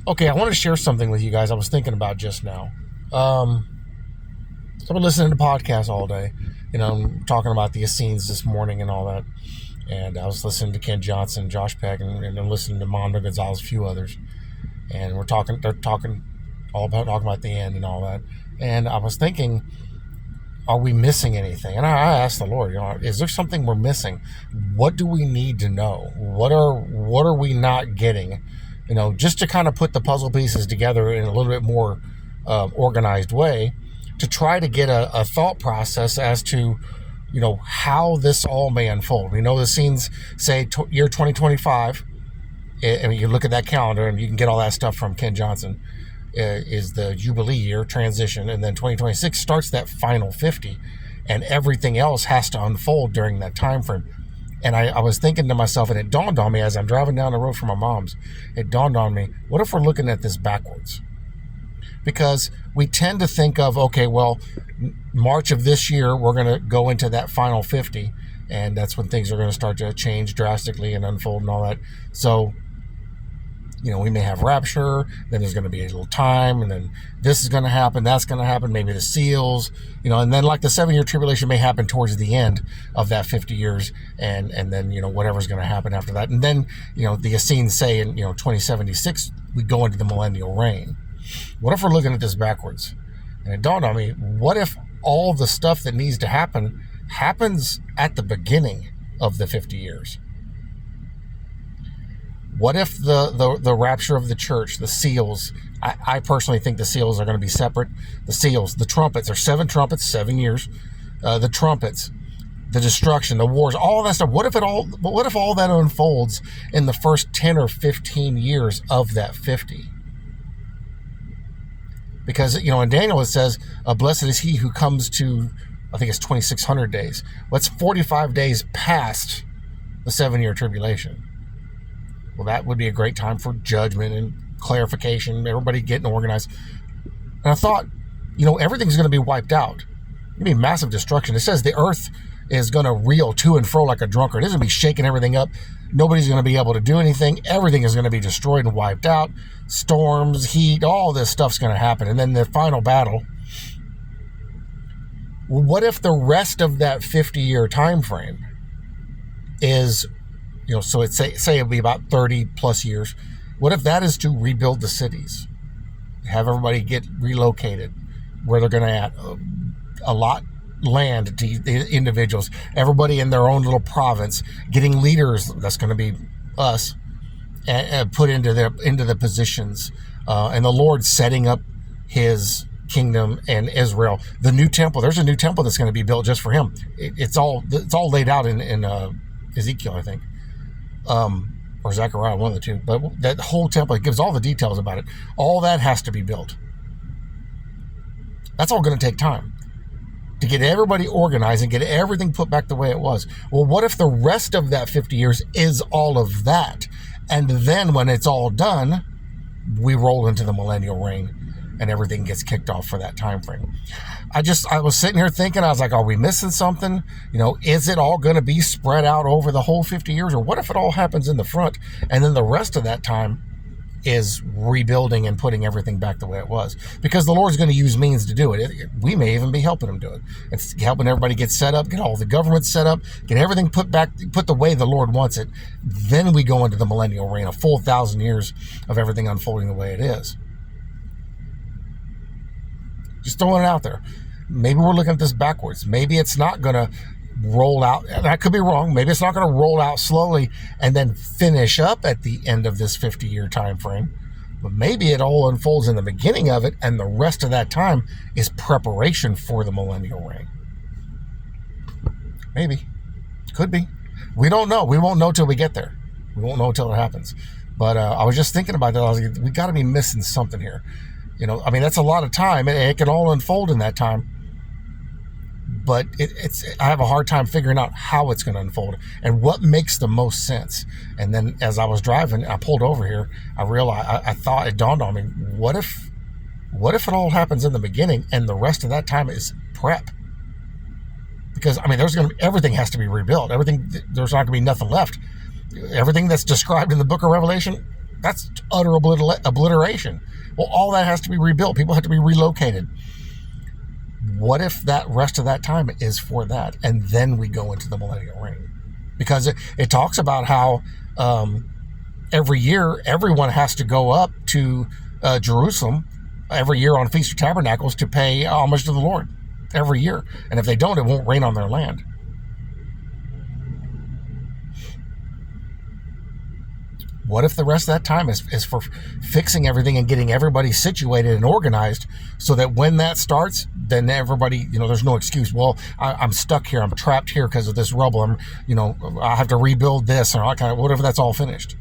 Okay, I want to share something with you guys I was thinking about just now. So I've been listening to podcasts all day, talking about the Essenes this morning and all that. And I was listening to Ken Johnson, Josh Peck, and then listening to Mondo Gonzalez, a few others. And they're talking talking about the end and all that. And I was thinking, are we missing anything? And I asked the Lord, is there something we're missing? What do we need to know? What are we not getting? Just to kind of put the puzzle pieces together in a little bit more organized way, to try to get a thought process as to, how this all may unfold. We know the scenes say year 2025. I mean, you look at that calendar and you can get all that stuff from Ken Johnson. Is the Jubilee year transition, and then 2026 starts that final 50, and everything else has to unfold during that time frame. And I was thinking to myself, and it dawned on me as I'm driving down the road from my mom's, it dawned on me, what if we're looking at this backwards? Because we tend to think of, okay, well, March of this year, we're going to go into that final 50, and that's when things are going to start to change drastically and unfold and all that. So, we may have rapture, then there's going to be a little time, and then this is going to happen, that's going to happen, maybe the seals, and then like the 7-year tribulation may happen towards the end of that 50 years, and then, whatever's going to happen after that. And then, the Essenes say in, 2076, we go into the millennial reign. What if we're looking at this backwards? And it dawned on me, what if all the stuff that needs to happen happens at the beginning of the 50 years? What if the rapture of the church, the seals, I personally think the seals are going to be separate. The seals, the trumpets, are 7 trumpets, 7 years. The trumpets, the destruction, the wars, all that stuff. What if all that unfolds in the first 10 or 15 years of that 50? Because, in Daniel it says, blessed is he who comes to, I think it's 2,600 days. Well, it's 45 days past the 7-year tribulation. Well, that would be a great time for judgment and clarification, everybody getting organized. And I thought, everything's going to be wiped out. It's going to be massive destruction. It says the earth is going to reel to and fro like a drunkard. It's going to be shaking everything up. Nobody's going to be able to do anything. Everything is going to be destroyed and wiped out. Storms, heat, all this stuff's going to happen. And then the final battle. Well, what if the rest of that 50-year time frame is... so it's say it'll be about 30 plus years. What if that is to rebuild the cities, have everybody get relocated, where they're going to add a lot land to the individuals, everybody in their own little province, getting leaders, that's going to be us, and put into the positions, and the Lord setting up His kingdom and Israel. The new temple, there's a new temple that's going to be built just for Him. It's all laid out in Ezekiel, I think. Or Zechariah, one of the two. But that whole temple, it gives all the details about it. All that has to be built. That's all going to take time to get everybody organized and get everything put back the way it was. Well, what if the rest of that 50 years is all of that? And then when it's all done, we roll into the millennial reign and everything gets kicked off for that time frame. I was sitting here thinking, I was like, are we missing something? Is it all going to be spread out over the whole 50 years? Or what if it all happens in the front and then the rest of that time is rebuilding and putting everything back the way it was? Because the Lord's going to use means to do it. We may even be helping Him do it. It's helping everybody get set up, get all the government set up, get everything put the way the Lord wants it. Then we go into the millennial reign, a full 1,000 years of everything unfolding the way it is. Just throwing it out there. Maybe we're looking at this backwards. Maybe it's not going to roll out, and I could be wrong. Maybe it's not going to roll out slowly and then finish up at the end of this 50-year time frame. But maybe it all unfolds in the beginning of it, and the rest of that time is preparation for the millennial reign. Maybe. Could be. We don't know. We won't know till we get there. We won't know until it happens. But I was just thinking about that. I was like, we got to be missing something here. That's a lot of time, and it can all unfold in that time. But I have a hard time figuring out how it's going to unfold and what makes the most sense. And then as I was driving, I pulled over here. I realized, I thought, it dawned on me, what if it all happens in the beginning and the rest of that time is prep? Because everything has to be rebuilt. There's not going to be nothing left. Everything that's described in the book of Revelation, That's utter obliteration. Well, all that has to be rebuilt. People have to be relocated. What if that rest of that time is for that, and then we go into the millennial reign? Because it talks about how every year everyone has to go up to Jerusalem every year on Feast of Tabernacles to pay homage to the Lord every year. And if they don't, it won't rain on their land. What if the rest of that time is for fixing everything and getting everybody situated and organized so that when that starts, then everybody, there's no excuse. Well, I'm stuck here. I'm trapped here because of this rubble. I have to rebuild this or whatever. That's all finished.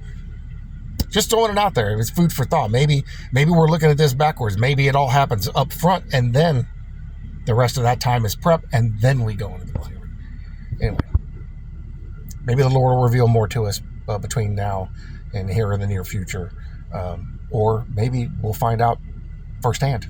Just throwing it out there. It's food for thought. Maybe we're looking at this backwards. Maybe it all happens up front and then the rest of that time is prep and then we go into the millennial reign. Anyway, maybe the Lord will reveal more to us between now and here in the near future. Or maybe we'll find out firsthand.